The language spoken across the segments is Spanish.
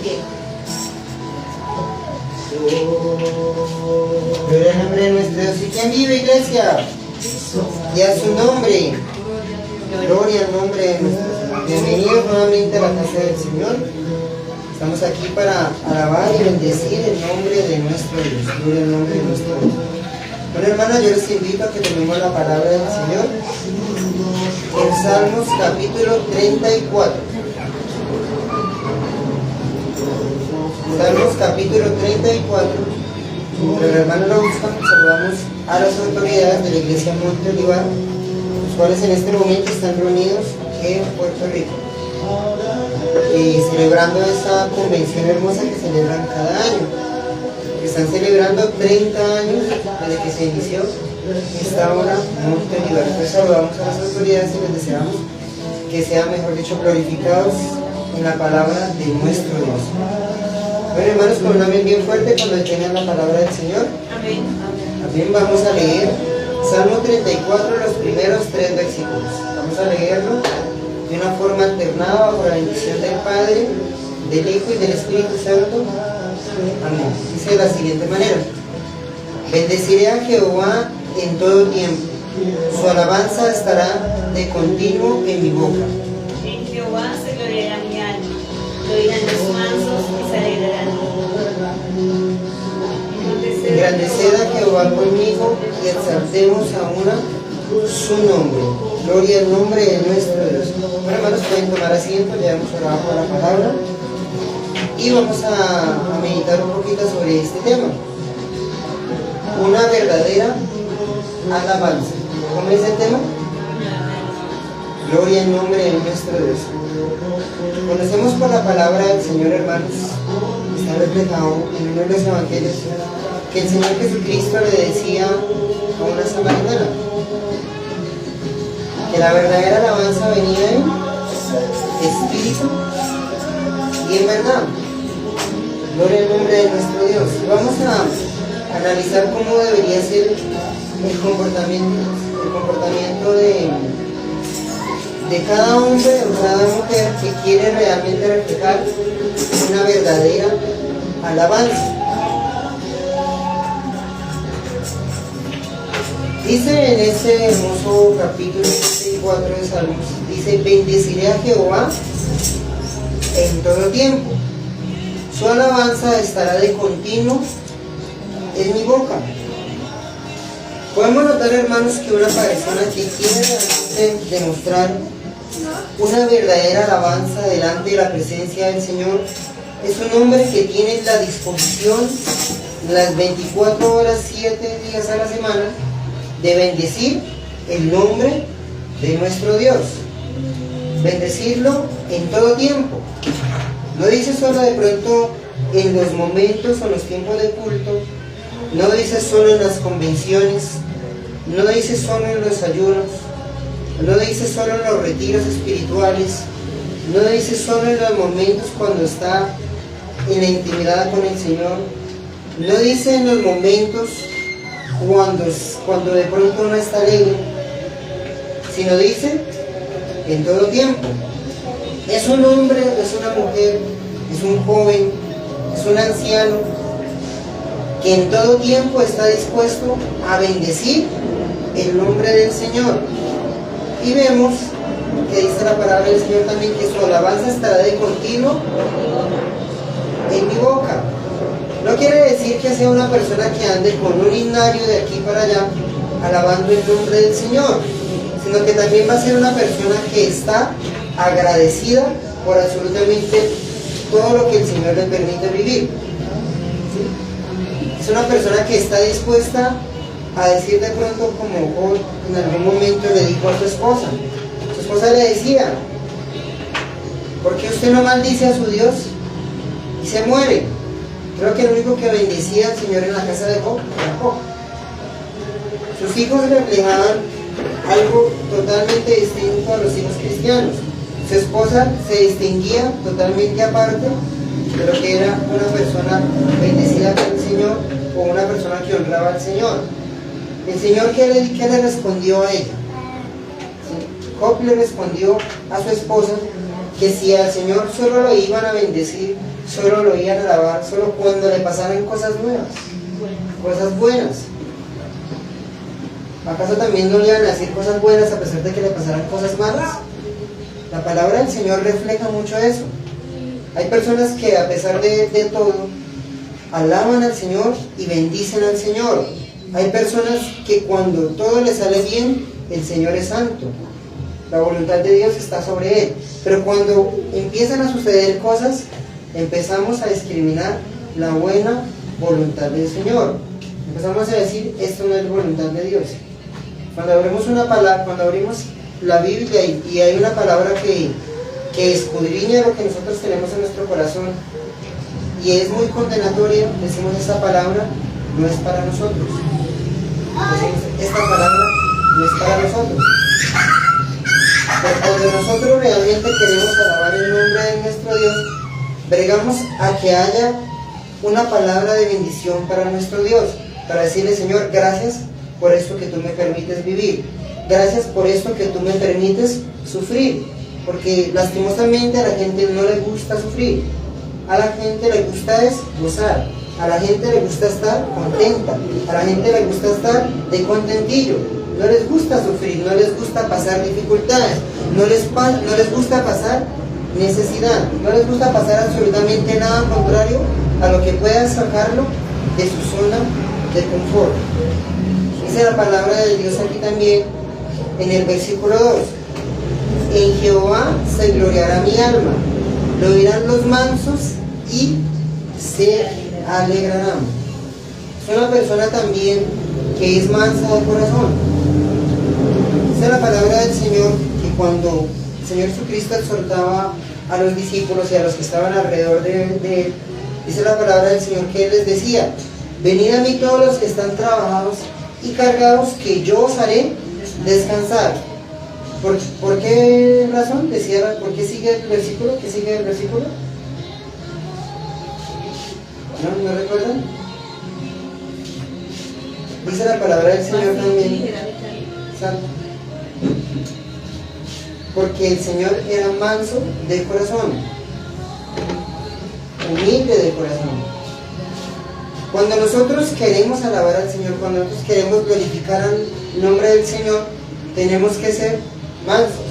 pie. Gloria al nombre de nuestro Dios. ¿Y quién vive, iglesia? Y a su nombre. Gloria al nombre de nuestro Señor. Bienvenidos nuevamente a la casa del Señor. Estamos aquí para alabar y bendecir el nombre de nuestro Dios. Gloria al nombre de nuestro Dios. Bueno, hermanos, yo les invito a que tomemos la palabra del Señor en Salmos capítulo 34. Salmos capítulo 34. Mientras los hermanos lo buscan, saludamos a las autoridades de la iglesia Monte Olivar, los cuales en este momento están reunidos en Puerto Rico, celebrando esta convención hermosa que celebran cada año. Están celebrando 30 años desde que se inició esta obra Monte Olivar. Entonces saludamos a las autoridades y les deseamos que sean, mejor dicho, glorificados en la palabra de nuestro Dios. Bueno, hermanos, con un amén bien fuerte cuando tengan la palabra del Señor. Amén. También vamos a leer Salmo 34, los primeros 3 versículos. Vamos a leerlo de una forma alternada bajo la bendición del Padre, del Hijo y del Espíritu Santo. Amén. Dice de la siguiente manera: bendeciré a Jehová en todo tiempo, su alabanza estará de continuo en mi boca. En Jehová se gloriará mi alma, lo oirán los mansos y se alegrarán. Engrandeced a Jehová conmigo y exaltemos ahora su nombre. Gloria al nombre de nuestro Dios. Bueno, hermanos, pueden tomar asiento, ya hemos orado por la palabra y vamos a meditar un poquito sobre este tema. Una verdadera alabanza. ¿Cómo es el tema? Gloria al nombre de nuestro Dios. Conocemos por la palabra del Señor, hermanos, está reflejado en uno de los evangelios, que el Señor Jesucristo le decía a una samaritana que la verdadera alabanza venía en espíritu y en verdad. Gloria al nombre de nuestro Dios. Y vamos a analizar cómo debería ser el comportamiento de cada hombre o cada mujer que quiere realmente reflejar una verdadera alabanza. Dice en ese hermoso capítulo 34 de Salmos, dice: bendeciré a Jehová en todo tiempo, su alabanza estará de continuo en mi boca. Podemos notar, hermanos, que una persona que quiere realmente demostrar una verdadera alabanza delante de la presencia del Señor es un hombre que tiene la disposición las 24 horas, 7 días a la semana de bendecir el nombre de nuestro Dios, bendecirlo en todo tiempo. No dice solo de pronto en los momentos o los tiempos de culto, no dice solo en las convenciones, no dice solo en los ayunos, no dice solo en los retiros espirituales, no dice solo en los momentos cuando está en la intimidad con el Señor, no dice en los momentos cuando de pronto no está alegre, sino dice en todo tiempo. Es un hombre, es una mujer, es un joven, es un anciano que en todo tiempo está dispuesto a bendecir el nombre del Señor. Y vemos que dice la palabra del Señor también que su alabanza estará de continuo en mi boca. No quiere decir que sea una persona que ande con un himnario de aquí para allá alabando el nombre del Señor, sino que también va a ser una persona que está agradecida por absolutamente todo lo que el Señor le permite vivir. ¿Sí? Es una persona que está dispuesta a decir de pronto, como Job en algún momento le dijo a su esposa. Su esposa le decía: ¿por qué usted no maldice a su Dios y se muere? Creo que el único que bendecía al Señor en la casa de Job era Job. Sus hijos reflejaban algo totalmente distinto a los hijos cristianos. Su esposa se distinguía totalmente aparte de lo que era una persona bendecida por el Señor o una persona que honraba al Señor. El Señor, ¿qué le respondió a ella? ¿Sí? Job le respondió a su esposa que si al Señor solo lo iban a bendecir, solo lo iban a alabar, solo cuando le pasaran cosas nuevas, cosas buenas. ¿Acaso también no le iban a decir cosas buenas a pesar de que le pasaran cosas malas? La palabra del Señor refleja mucho eso. Hay personas que a pesar de todo, alaban al Señor y bendicen al Señor. Hay personas que cuando todo les sale bien, el Señor es santo. La voluntad de Dios está sobre él. Pero cuando empiezan a suceder cosas, empezamos a discriminar la buena voluntad del Señor. Empezamos a decir, esto no es voluntad de Dios. Cuando abrimos una palabra, cuando abrimos la Biblia y hay una palabra que escudriña lo que nosotros tenemos en nuestro corazón y es muy condenatoria, decimos, esta palabra no es para nosotros. Decimos, esta palabra no es para nosotros. Pero cuando nosotros realmente queremos alabar el nombre de nuestro Dios, bregamos a que haya una palabra de bendición para nuestro Dios, para decirle, Señor, gracias por esto que tú me permites vivir, gracias por esto que tú me permites sufrir, porque lastimosamente a la gente no le gusta sufrir, a la gente le gusta es gozar, a la gente le gusta estar contenta, a la gente le gusta estar de contentillo, no les gusta sufrir, no les gusta pasar dificultades, no les gusta pasar necesidad, no les gusta pasar absolutamente nada contrario a lo que pueda sacarlo de su zona de confort. Dice la palabra de Dios aquí también en el versículo 2: en Jehová se gloriará mi alma, lo oirán los mansos y se alegrarán. Es una persona también que es mansa de corazón. Dice la palabra del Señor que cuando el Señor Jesucristo exhortaba a los discípulos y a los que estaban alrededor de él, dice la palabra del Señor que Él les decía: venid a mí todos los que están trabajados y cargados, que yo os haré descansar. ¿Por qué razón? Decía, ¿por qué sigue el versículo? ¿Qué sigue el versículo? ¿No recuerdan? Dice la palabra del Señor también. Santo. Porque el Señor era manso de corazón, humilde de corazón. Cuando nosotros queremos alabar al Señor, cuando nosotros queremos glorificar el nombre del Señor, tenemos que ser mansos,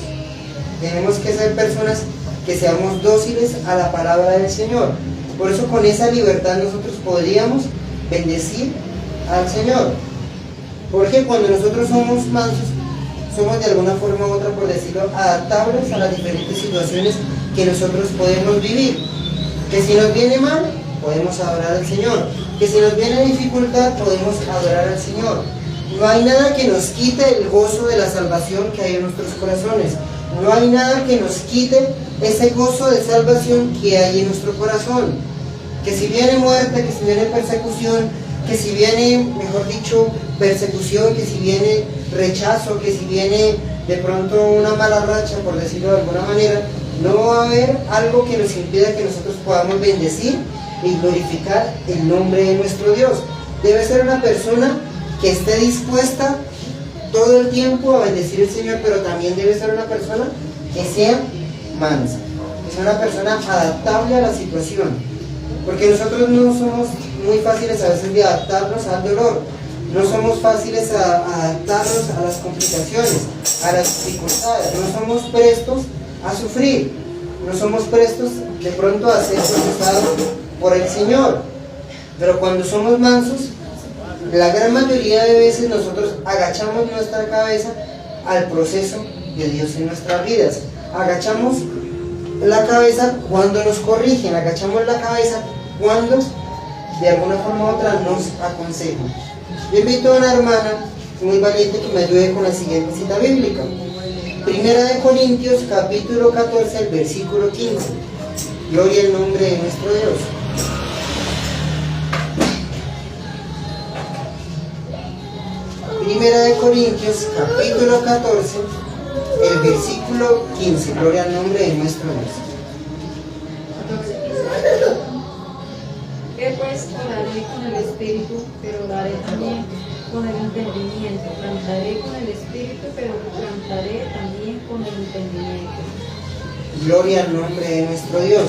tenemos que ser personas que seamos dóciles a la palabra del Señor. Por eso con esa libertad nosotros podríamos bendecir al Señor, porque cuando nosotros somos mansos, somos de alguna forma u otra, por decirlo, adaptables a las diferentes situaciones que nosotros podemos vivir. Que si nos viene mal, podemos adorar al Señor. Que si nos viene dificultad, podemos adorar al Señor. No hay nada que nos quite el gozo de la salvación que hay en nuestros corazones. No hay nada que nos quite ese gozo de salvación que hay en nuestro corazón. Que si viene muerte, que si viene persecución, que si viene, mejor dicho, persecución, que si viene rechazo, que si viene de pronto una mala racha, por decirlo de alguna manera, no va a haber algo que nos impida que nosotros podamos bendecir y glorificar el nombre de nuestro Dios. Debe ser una persona que esté dispuesta todo el tiempo a bendecir al Señor, pero también debe ser una persona que sea mansa, que sea una persona adaptable a la situación, porque nosotros no somos muy fáciles a veces de adaptarnos al dolor, no somos fáciles a adaptarnos a las complicaciones, a las dificultades, no somos prestos a sufrir, no somos prestos de pronto a ser procesados por el Señor. Pero cuando somos mansos, la gran mayoría de veces nosotros agachamos nuestra cabeza al proceso de Dios en nuestras vidas. Agachamos la cabeza cuando nos corrigen, agachamos la cabeza cuando de alguna forma u otra nos aconsejan. Yo invito a una hermana muy valiente que me ayude con la siguiente cita bíblica. Primera de Corintios, capítulo 14, el versículo 15. Gloria al nombre de nuestro Dios. Primera de Corintios, capítulo 14, el versículo 15. Gloria al nombre de nuestro Dios. Que pues oraré con el Espíritu, pero oraré también con el entendimiento. Cantaré con el Espíritu, pero cantaré también con el entendimiento. Gloria al nombre de nuestro Dios.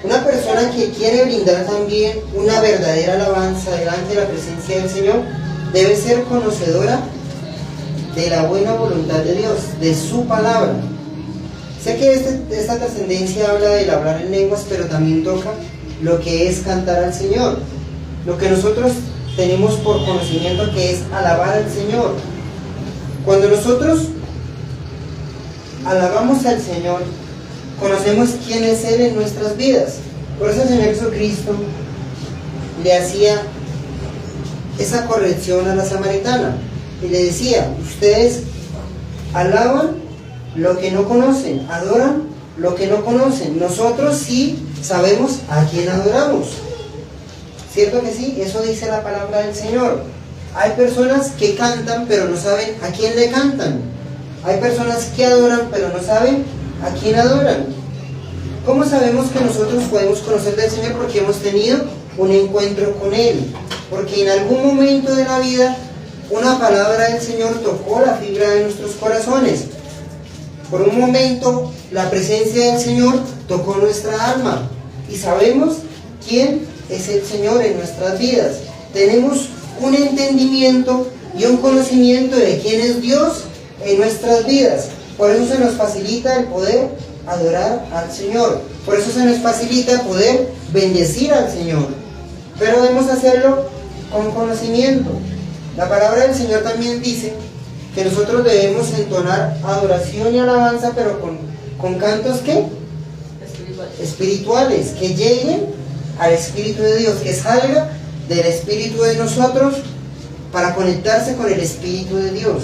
Una persona que quiere brindar también una verdadera alabanza delante de la presencia del Señor debe ser conocedora de la buena voluntad de Dios, de su palabra. Sé que esta trascendencia habla del hablar en lenguas, pero también toca lo que es cantar al Señor. Lo que nosotros tenemos por conocimiento que es alabar al Señor. Cuando nosotros alabamos al Señor, conocemos quién es Él en nuestras vidas. Por eso el Señor Jesucristo le hacía esa corrección a la samaritana y le decía: ustedes alaban lo que no conocen, adoran lo que no conocen. Nosotros sí sabemos a quién adoramos. ¿Cierto que sí? Eso dice la palabra del Señor. Hay personas que cantan pero no saben a quién le cantan. Hay personas que adoran pero no saben a quién adoran. ¿Cómo sabemos que nosotros podemos conocer del Señor? Porque hemos tenido un encuentro con Él. Porque en algún momento de la vida una palabra del Señor tocó la fibra de nuestros corazones. Por un momento la presencia del Señor tocó nuestra alma y sabemos quién es el Señor en nuestras vidas. Tenemos un entendimiento y un conocimiento de quién es Dios en nuestras vidas. Por eso se nos facilita el poder adorar al Señor. Por eso se nos facilita poder bendecir al Señor. Pero debemos hacerlo con conocimiento. La palabra del Señor también dice que nosotros debemos entonar adoración y alabanza, pero con cantos ¿qué? Espirituales, que lleguen al Espíritu de Dios, que salga del Espíritu de nosotros para conectarse con el Espíritu de Dios,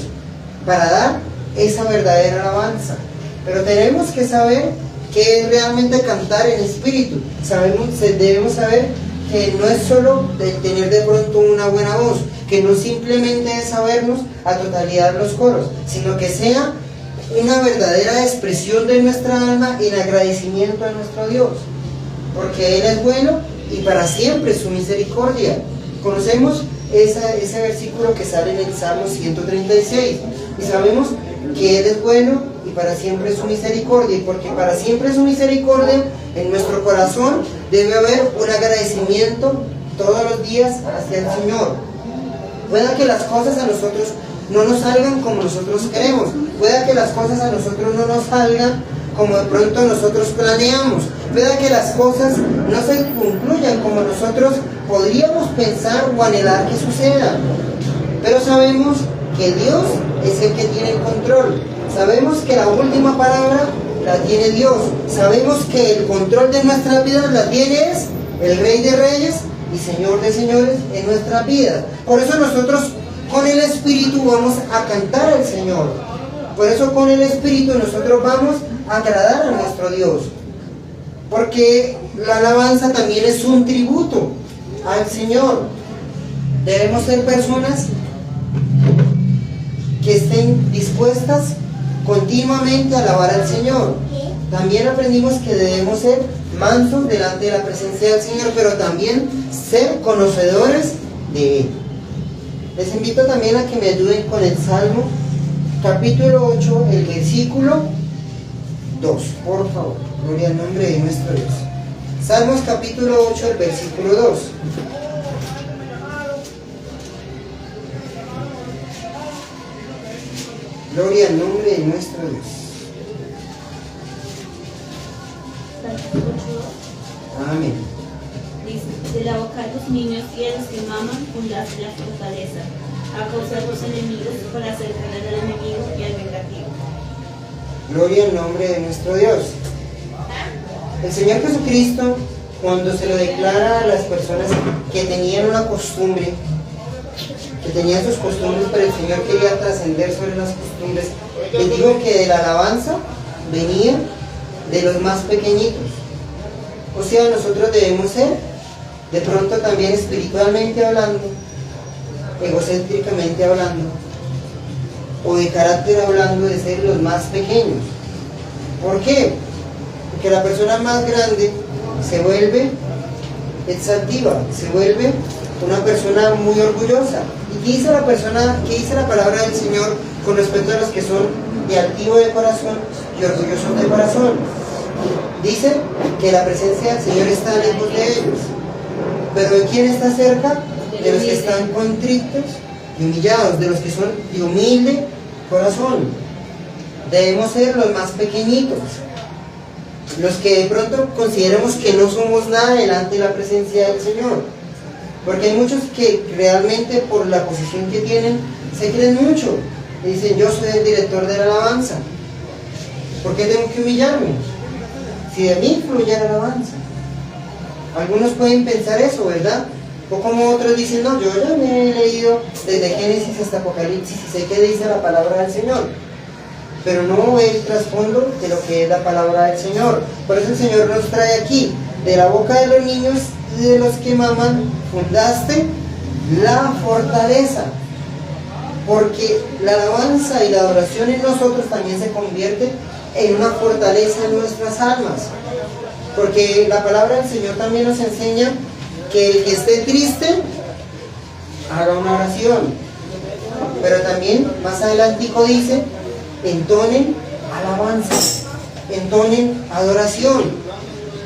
para dar esa verdadera alabanza. Pero tenemos que saber qué es realmente cantar en espíritu. Debemos saber que no es solo de tener de pronto una buena voz, que no simplemente es sabernos a totalidad los coros, sino que sea una verdadera expresión de nuestra alma en agradecimiento a nuestro Dios, porque Él es bueno y para siempre su misericordia. Conocemos ese versículo que sale en el Salmo 136 y sabemos que Él es bueno y para siempre su misericordia, y porque para siempre su misericordia, en nuestro corazón debe haber un agradecimiento todos los días hacia el Señor. Pueda que las cosas a nosotros no nos salgan como nosotros queremos, pueda que las cosas a nosotros no nos salgan como de pronto nosotros planeamos, pueda que las cosas no se concluyan como nosotros podríamos pensar o anhelar que suceda, pero sabemos que Dios es el que tiene el control. Sabemos que la última palabra la tiene Dios. Sabemos que el control de nuestras vidas la tiene es el Rey de Reyes y Señor de Señores en nuestras vidas. Por eso nosotros con el Espíritu vamos a cantar al Señor. Por eso con el Espíritu nosotros vamos a agradar a nuestro Dios. Porque la alabanza también es un tributo al Señor. Debemos ser personas que estén dispuestas continuamente a alabar al Señor. También aprendimos que debemos ser mansos delante de la presencia del Señor, pero también ser conocedores de Él. Les invito también a que me ayuden con el Salmo capítulo 8, el versículo 2, por favor. Gloria al nombre de nuestro Dios. Salmos capítulo 8, el versículo 2. Gloria al nombre de nuestro Dios. Amén. Dice: de la boca de los niños y de los que maman fundaste la fortaleza, a causa de los enemigos, para hacer caer al enemigo y al vengativo. Gloria al nombre de nuestro Dios. El Señor Jesucristo, cuando se lo declara a las personas que tenían una costumbre, que tenían sus costumbres, pero el Señor quería trascender sobre las costumbres, les dijo que de la alabanza venía de los más pequeñitos. O sea, nosotros debemos ser, de pronto también espiritualmente hablando, egocéntricamente hablando, o de carácter hablando, de ser los más pequeños. ¿Por qué? Porque la persona más grande se vuelve exaltiva, se vuelve una persona muy orgullosa. ¿Y qué dice la palabra del Señor con respecto a los que son de altivo de corazón y orgullosos de corazón. Dice que la presencia del Señor está lejos de ellos. ¿Pero de quién está cerca? De los que están contritos y humillados, de los que son de humilde corazón. Debemos ser los más pequeñitos, los que de pronto consideremos que no somos nada delante de la presencia del Señor. Porque hay muchos que realmente por la posición que tienen se creen mucho. Y dicen, yo soy el director de la alabanza. ¿Por qué tengo que humillarme? Si de mí fluye la alabanza. Algunos pueden pensar eso, ¿verdad? O como otros dicen, no, yo ya me he leído desde Génesis hasta Apocalipsis y sé qué dice la palabra del Señor. Pero no ve el trasfondo de lo que es la palabra del Señor. Por eso el Señor nos trae aquí, de la boca de los niños y de los que maman, fundaste la fortaleza. Porque la alabanza y la adoración en nosotros también se convierte en una fortaleza en nuestras almas. Porque la palabra del Señor también nos enseña que el que esté triste haga una oración. Pero también más adelantico dice, entonen alabanza, entonen adoración.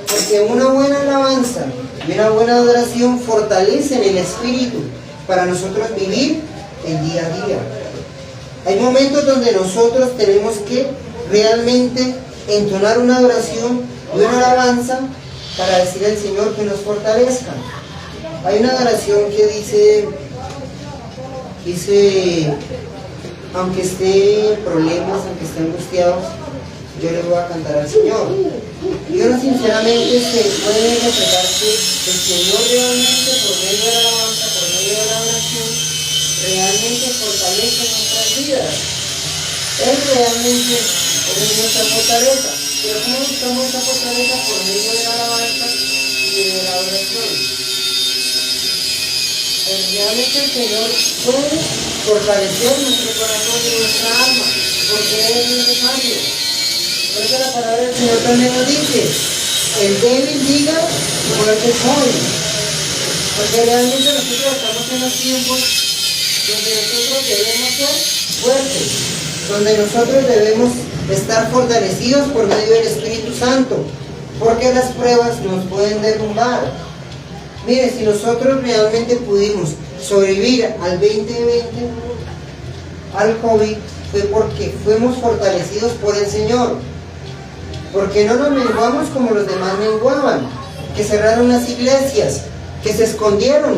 Porque una buena alabanza y una buena adoración fortalecen el espíritu para nosotros vivir el día a día. Hay momentos donde nosotros tenemos que realmente entonar una adoración y una alabanza para decirle al Señor que nos fortalezca. Hay una adoración que dice, aunque esté en problemas, aunque esté angustiado, yo le voy a cantar al Señor. Y uno sinceramente se puede reflejar que el Señor realmente por medio de la alabanza, por medio de la oración, realmente fortalece nuestras vidas. Él realmente es nuestra fortaleza. Pero ¿cómo buscamos esa fortaleza? Por medio de la alabanza y de la oración. Realmente el Señor puede fortalecer nuestro corazón y nuestra alma, porque es necesario. Por eso la palabra del Señor también nos dice, el débil diga, fuerte soy. Porque realmente nosotros estamos en los tiempos donde nosotros debemos ser fuertes, donde nosotros debemos estar fortalecidos por medio del Espíritu Santo, porque las pruebas nos pueden derrumbar. Mire, si nosotros realmente pudimos sobrevivir al 2020, al COVID, fue porque fuimos fortalecidos por el Señor. Porque no nos menguamos como los demás menguaban, que cerraron las iglesias, que se escondieron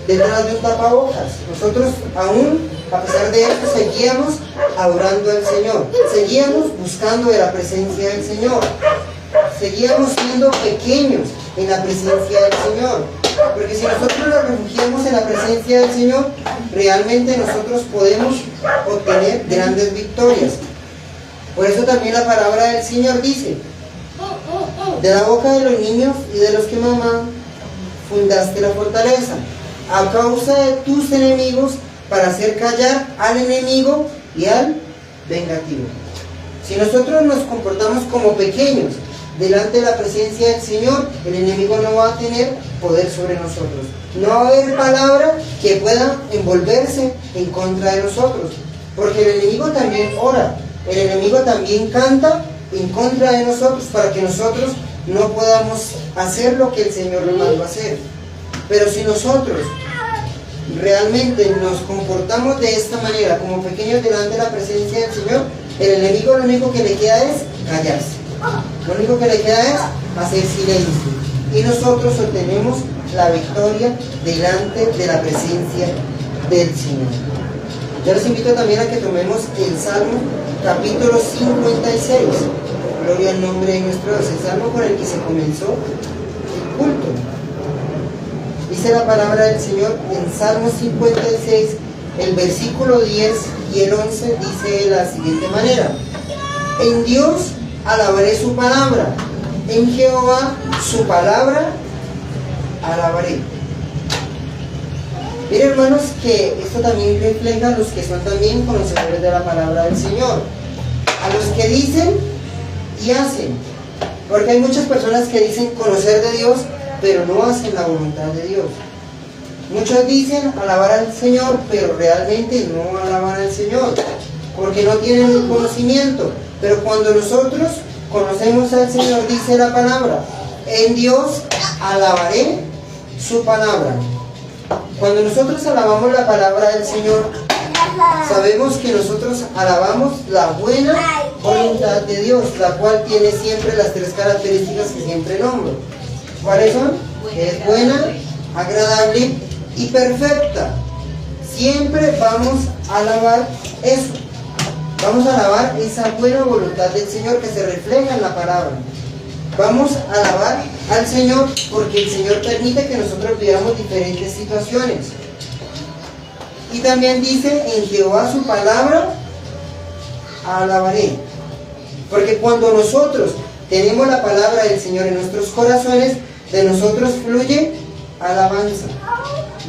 detrás de un tapabocas. Nosotros aún, a pesar de esto, seguíamos adorando al Señor, seguíamos buscando de la presencia del Señor, seguíamos siendo pequeños en la presencia del Señor. Porque si nosotros nos refugiamos en la presencia del Señor, realmente nosotros podemos obtener grandes victorias. Por eso también la palabra del Señor dice, de la boca de los niños y de los que maman, fundaste la fortaleza, a causa de tus enemigos, para hacer callar al enemigo y al vengativo. Si nosotros nos comportamos como pequeños delante de la presencia del Señor, el enemigo no va a tener poder sobre nosotros. No va a haber palabra que pueda envolverse en contra de nosotros, porque el enemigo también ora, el enemigo también canta en contra de nosotros para que nosotros no podamos hacer lo que el Señor nos mandó a hacer. Pero si nosotros realmente nos comportamos de esta manera, como pequeños delante de la presencia del Señor, el enemigo lo único que le queda es callarse. Lo único que le queda es hacer silencio. Y nosotros obtenemos la victoria delante de la presencia del Señor. Yo les invito también a que tomemos el Salmo capítulo 56. Gloria al nombre de nuestro Dios. El Salmo con el que se comenzó el culto. Dice la palabra del Señor en Salmo 56, el versículo 10 y el 11 dice de la siguiente manera: en Dios alabaré su palabra, en Jehová su palabra alabaré. Miren, hermanos, que esto también refleja a los que son también conocedores de la palabra del Señor, a los que dicen y hacen, porque hay muchas personas que dicen conocer de Dios, pero no hacen la voluntad de Dios. Muchos dicen alabar al Señor, pero realmente no alaban al Señor. porque no tienen el conocimiento. Pero cuando nosotros conocemos al Señor, dice la palabra, en Dios alabaré su palabra. Cuando nosotros alabamos la palabra del Señor, sabemos que nosotros alabamos la buena voluntad de Dios, la cual tiene siempre las tres características que siempre nombro. ¿Cuáles son? Que es buena, agradable y perfecta. Siempre vamos a alabar eso. Vamos a alabar esa buena voluntad del Señor que se refleja en la palabra. Vamos a alabar al Señor porque el Señor permite que nosotros vivamos diferentes situaciones. Y también dice, en Jehová su palabra alabaré. Porque cuando nosotros tenemos la palabra del Señor en nuestros corazones, de nosotros fluye alabanza.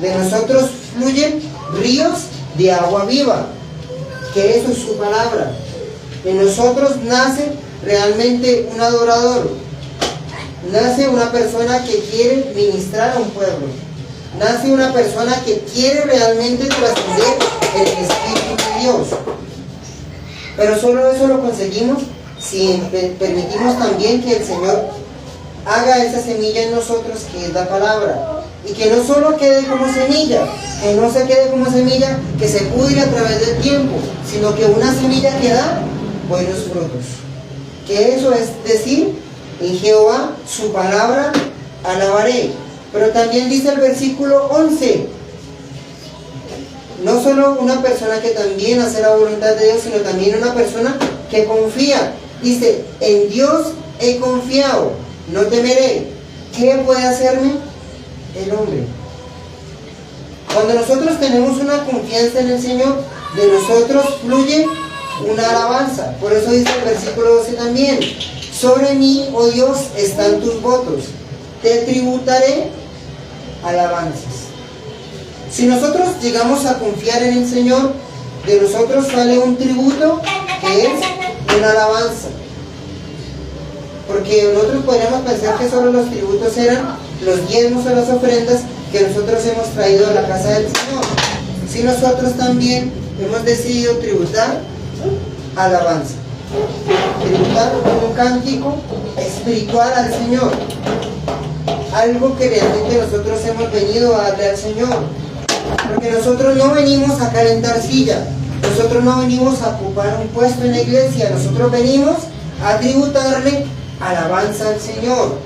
De nosotros fluyen ríos de agua viva, que eso es su palabra. En nosotros nace realmente un adorador. Nace una persona que quiere ministrar a un pueblo. Nace una persona que quiere realmente trascender el Espíritu de Dios. Pero solo eso lo conseguimos si permitimos también que el Señor haga esa semilla en nosotros, que es la palabra. Y que no solo quede como semilla, que no se quede como semilla que se pudre a través del tiempo, sino que una semilla que da buenos frutos. Que eso es decir, en Jehová su palabra alabaré. Pero también dice el versículo 11, no solo una persona que también hace la voluntad de Dios, sino también una persona que confía. Dice, en Dios he confiado, no temeré. ¿Qué puede hacerme el hombre? Cuando nosotros tenemos una confianza en el Señor, de nosotros fluye una alabanza. Por eso dice el versículo 12 también, sobre mí, oh Dios, están tus votos, te tributaré alabanzas. Si nosotros llegamos a confiar en el Señor, de nosotros sale un tributo que es una alabanza. Porque nosotros podríamos pensar que solo los tributos eran los diezmos o las ofrendas que nosotros hemos traído a la casa del Señor. Si nosotros también hemos decidido tributar alabanza, tributar un cántico espiritual al Señor, algo que realmente nosotros hemos venido a darle al Señor. Porque nosotros no venimos a calentar silla, nosotros no venimos a ocupar un puesto en la iglesia, nosotros venimos a tributarle alabanza al Señor.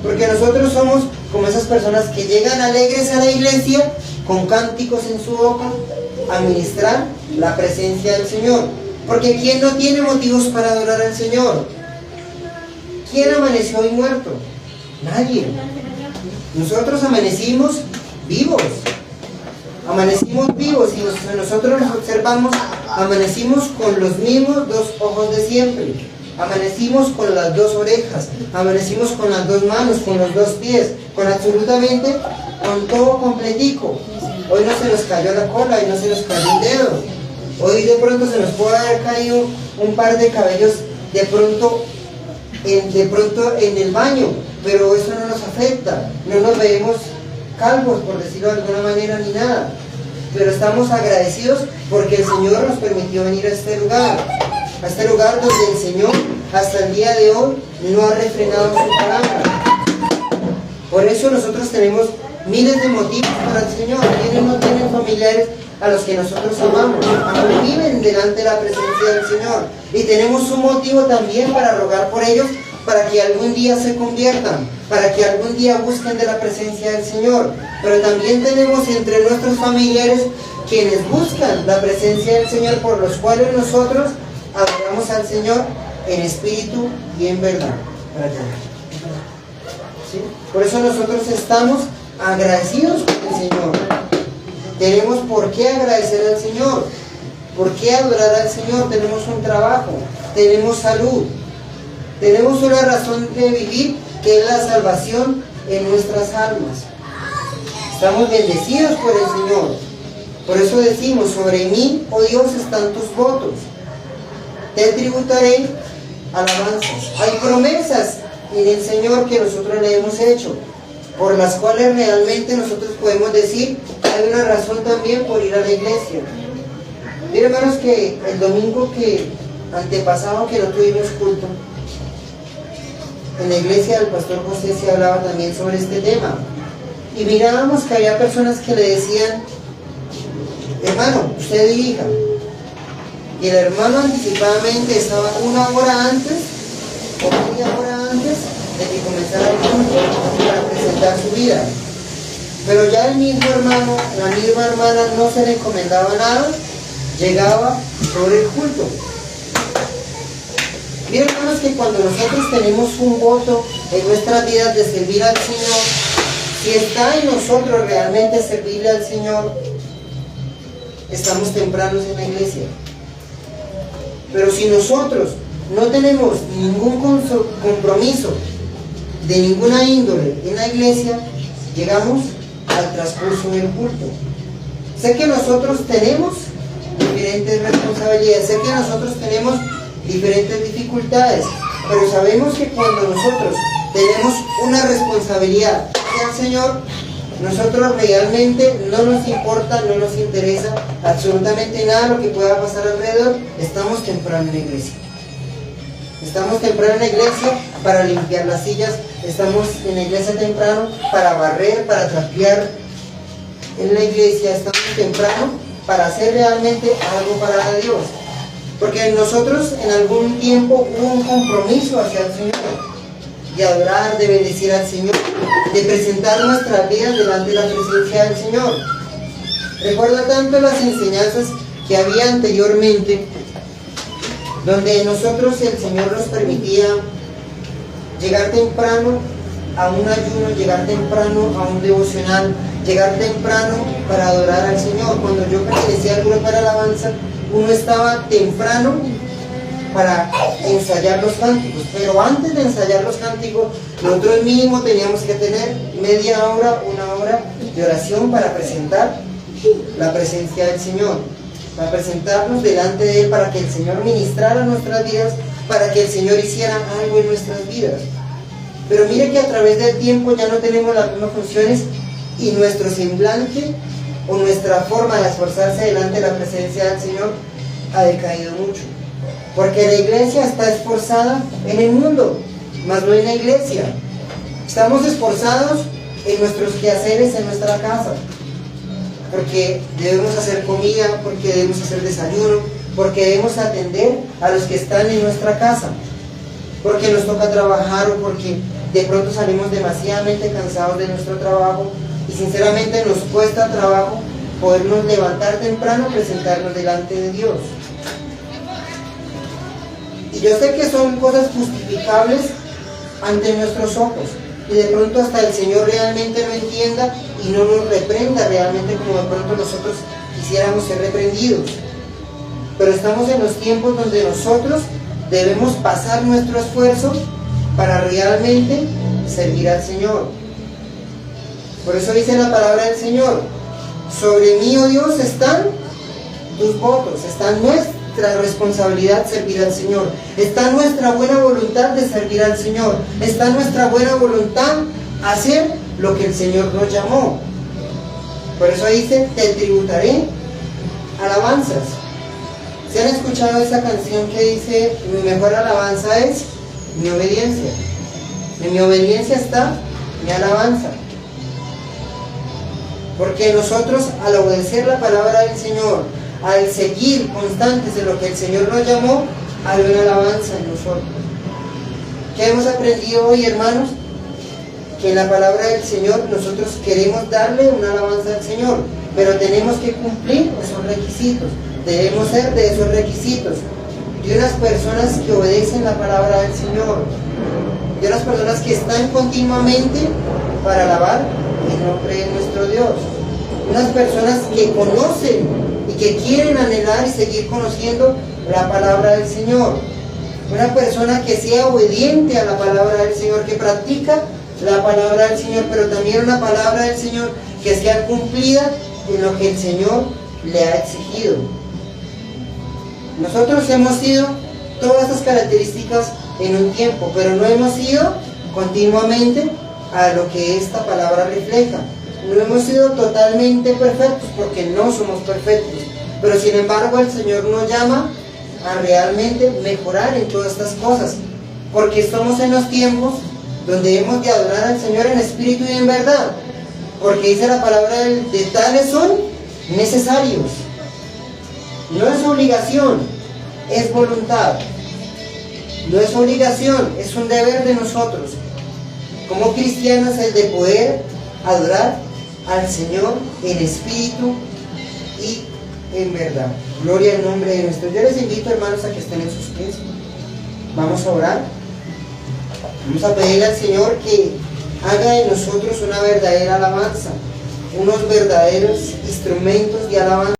Porque nosotros somos como esas personas que llegan alegres a la iglesia con cánticos en su boca a ministrar la presencia del Señor. Porque ¿quién no tiene motivos para adorar al Señor? ¿Quién amaneció hoy muerto? Nadie. Nosotros amanecimos vivos. Amanecimos vivos y nosotros nos observamos, amanecimos con los mismos dos ojos de siempre. Amanecimos con las dos orejas, amanecimos con las dos manos, con los dos pies, con absolutamente, con todo completico. Hoy no se nos cayó la cola y no se nos cayó un dedo. Hoy de pronto se nos puede haber caído un par de cabellos de pronto en el baño, pero eso no nos afecta, no nos vemos calvos, por decirlo de alguna manera, ni nada. Pero estamos agradecidos porque el Señor nos permitió venir a este lugar donde el Señor hasta el día de hoy no ha refrenado su palabra. Por eso nosotros tenemos miles de motivos para el Señor. Quienes no tienen familiares a los que nosotros amamos, aún viven delante de la presencia del Señor, y tenemos un motivo también para rogar por ellos, para que algún día se conviertan, para que algún día busquen de la presencia del Señor. Pero también tenemos entre nuestros familiares quienes buscan la presencia del Señor, por los cuales nosotros adoramos al Señor en espíritu y en verdad. ¿Sí? Por eso nosotros estamos agradecidos con el Señor. Tenemos por qué agradecer al Señor, por qué adorar al Señor. Tenemos un trabajo, tenemos salud, tenemos una razón de vivir, que es la salvación en nuestras almas. Estamos bendecidos por el Señor. Por eso decimos, sobre mí, oh Dios, están tus votos, te tributaré alabanzas. Hay promesas en el Señor que nosotros le hemos hecho, por las cuales realmente nosotros podemos decir, hay una razón también por ir a la iglesia. Miren, hermanos, que el domingo antepasado que no tuvimos culto, en la iglesia del pastor José se hablaba también sobre este tema. Y mirábamos que había personas que le decían: hermano, usted dirija. Y el hermano anticipadamente estaba 1 hora antes o media hora antes de que comenzara el culto para presentar su vida. Pero ya el mismo hermano, la misma hermana no se le encomendaba nada, llegaba sobre el culto. Miren, hermanos, que cuando nosotros tenemos un voto en nuestras vidas de servir al Señor, si está en nosotros realmente servirle al Señor, estamos tempranos en la iglesia. Pero si nosotros no tenemos ningún compromiso de ninguna índole en la iglesia, llegamos al transcurso del culto. Sé que nosotros tenemos diferentes responsabilidades, sé que nosotros tenemos diferentes dificultades, pero sabemos que cuando nosotros tenemos una responsabilidad hacia el Señor, nosotros realmente no nos importa, no nos interesa absolutamente nada lo que pueda pasar alrededor. Estamos temprano en la iglesia. Estamos temprano en la iglesia para limpiar las sillas, estamos en la iglesia temprano para barrer, para trapear en la iglesia, estamos temprano para hacer realmente algo para Dios. Porque nosotros en algún tiempo hubo un compromiso hacia el Señor, de adorar, de bendecir al Señor, de presentar nuestras vidas delante de la presencia del Señor. Recuerda tanto las enseñanzas que había anteriormente, donde nosotros el Señor nos permitía llegar temprano a un ayuno, llegar temprano a un devocional, llegar temprano para adorar al Señor. Cuando yo pertenecía al grupo de alabanza, uno estaba temprano para ensayar los cánticos, pero antes de ensayar los cánticos, nosotros mínimo teníamos que tener media hora, 1 hora de oración para presentar la presencia del Señor, para presentarnos delante de Él, para que el Señor ministrara nuestras vidas, para que el Señor hiciera algo en nuestras vidas. Pero mire que a través del tiempo ya no tenemos las mismas funciones y nuestro semblante o nuestra forma de esforzarse delante de la presencia del Señor ha decaído mucho. Porque la iglesia está esforzada en el mundo, más no en la iglesia. Estamos esforzados en nuestros quehaceres en nuestra casa, porque debemos hacer comida, porque debemos hacer desayuno, porque debemos atender a los que están en nuestra casa, porque nos toca trabajar o porque de pronto salimos demasiadamente cansados de nuestro trabajo y sinceramente nos cuesta trabajo podernos levantar temprano y presentarnos delante de Dios. Y yo sé que son cosas justificables ante nuestros ojos y de pronto hasta el Señor realmente lo entienda y no nos reprenda realmente como de pronto nosotros quisiéramos ser reprendidos. Pero estamos en los tiempos donde nosotros debemos pasar nuestro esfuerzo para realmente servir al Señor. Por eso dice la palabra del Señor: sobre mí, oh Dios, están tus votos, está nuestra responsabilidad servir al Señor, está nuestra buena voluntad de servir al Señor, está nuestra buena voluntad hacer lo que el Señor nos llamó. Por eso dice: te tributaré alabanzas. ¿Se han escuchado esa canción que dice: mi mejor alabanza es mi obediencia? En mi obediencia está mi alabanza. Porque nosotros, al obedecer la palabra del Señor, al seguir constantes en lo que el Señor nos llamó, hay una alabanza en nosotros. ¿Qué hemos aprendido hoy, hermanos? Que en la palabra del Señor nosotros queremos darle una alabanza al Señor, pero tenemos que cumplir esos requisitos. Debemos ser de esos requisitos, de unas personas que obedecen la palabra del Señor, de unas personas que están continuamente para alabar el nombre de nuestro Dios, unas personas que conocen y que quieren anhelar y seguir conociendo la palabra del Señor, una persona que sea obediente a la palabra del Señor, que practica la palabra del Señor, pero también una palabra del Señor que sea cumplida en lo que el Señor le ha exigido. Nosotros hemos sido todas estas características en un tiempo, pero no hemos sido continuamente a lo que esta palabra refleja. No hemos sido totalmente perfectos porque no somos perfectos, Pero sin embargo el Señor nos llama a realmente mejorar en todas estas cosas, porque estamos en los tiempos donde hemos de adorar al Señor en espíritu y en verdad, porque dice la palabra de tales son necesarios. No es obligación, es voluntad. No es obligación, es un deber de nosotros como cristianos, el de poder adorar al Señor en espíritu y en verdad. Gloria al nombre de nuestro. Yo les invito, hermanos, a que estén en sus pies. Vamos a orar. Vamos a pedirle al Señor que haga de nosotros una verdadera alabanza, unos verdaderos instrumentos de alabanza.